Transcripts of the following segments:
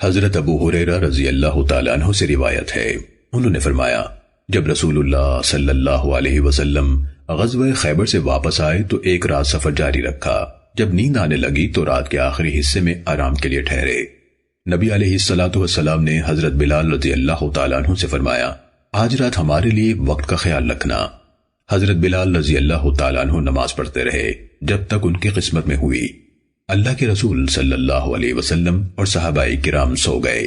حضرت ابو ہریرہ رضی اللہ تعالیٰ عنہ سے روایت ہے، انہوں نے فرمایا جب رسول اللہ صلی اللہ علیہ وسلم غزوہ خیبر سے واپس آئے تو ایک رات سفر جاری رکھا۔ جب نیند آنے لگی تو رات کے آخری حصے میں آرام کے لیے ٹھہرے۔ نبی علیہ السلام نے حضرت بلال رضی اللہ تعالیٰ عنہ سے فرمایا آج رات ہمارے لیے وقت کا خیال رکھنا۔ حضرت بلال رضی اللہ تعالیٰ عنہ نماز پڑھتے رہے جب تک ان کی قسمت میں ہوئی۔ اللہ کے رسول صلی اللہ علیہ وسلم اور صحابہ کرام سو گئے۔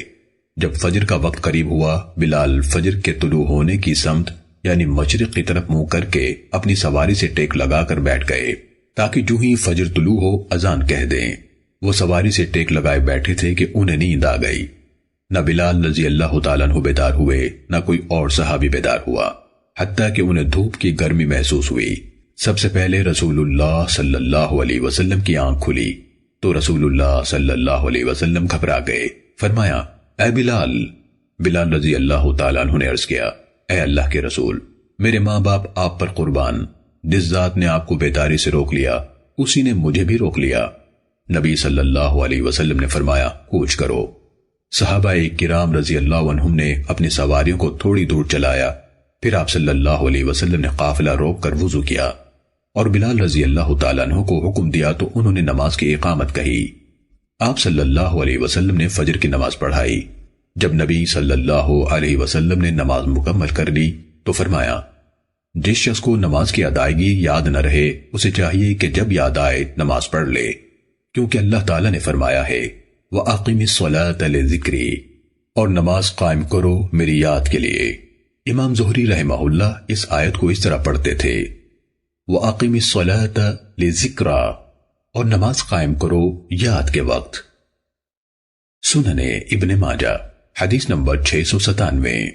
جب فجر کا وقت قریب ہوا بلال فجر کے طلوع ہونے کی سمت یعنی مشرق کی طرف منہ کر کے اپنی سواری سے ٹیک لگا کر بیٹھ گئے تاکہ جو ہی فجر طلوع ہو اذان کہہ دیں۔ وہ سواری سے ٹیک لگائے بیٹھے تھے کہ انہیں نیند آ گئی۔ نہ بلال رضی اللہ تعالیٰ عنہ بیدار ہوئے نہ کوئی اور صحابی بیدار ہوا، حتیٰ کہ انہیں دھوپ کی گرمی محسوس ہوئی۔ سب سے پہلے رسول اللہ صلی اللہ علیہ وسلم کی آنکھ کھلی تو رسول اللہ صلی اللہ علیہ وسلم گھبرا گئے۔ فرمایا اے بلال۔ بلال رضی اللہ تعالیٰ عنہ نے عرض کیا اے اللہ کے رسول، میرے ماں باپ آپ پر قربان، جس ذات نے آپ کو بیداری سے روک لیا اسی نے مجھے بھی روک لیا۔ نبی صلی اللہ علیہ وسلم نے فرمایا کوچ کرو۔ صحابہ کرام رضی اللہ عنہم نے اپنی سواریوں کو تھوڑی دور چلایا، پھر آپ صلی اللہ علیہ وسلم نے قافلہ روک کر وضو کیا اور بلال رضی اللہ تعالیٰ عنہ کو حکم دیا تو انہوں نے نماز کی اقامت کہی۔ آپ صلی اللہ علیہ وسلم نے فجر کی نماز پڑھائی۔ جب نبی صلی اللہ علیہ وسلم نے نماز مکمل کر لی تو فرمایا جس شخص کو نماز کی ادائیگی یاد نہ رہے اسے چاہیے کہ جب یاد آئے نماز پڑھ لے، کیونکہ اللہ تعالیٰ نے فرمایا ہے وَأَقِمِ الصَّلَاةَ لِذِكْرِي، اور نماز قائم کرو میری یاد کے لیے۔ امام زہری رحمہ اللہ اس آیت کو اس طرح پڑھتے تھے وَأَقِمِ الصَّلَاةَ لِذِكْرَا، اور نماز قائم کرو یاد کے وقت۔ سنن ابن ماجہ حدیث نمبر 697۔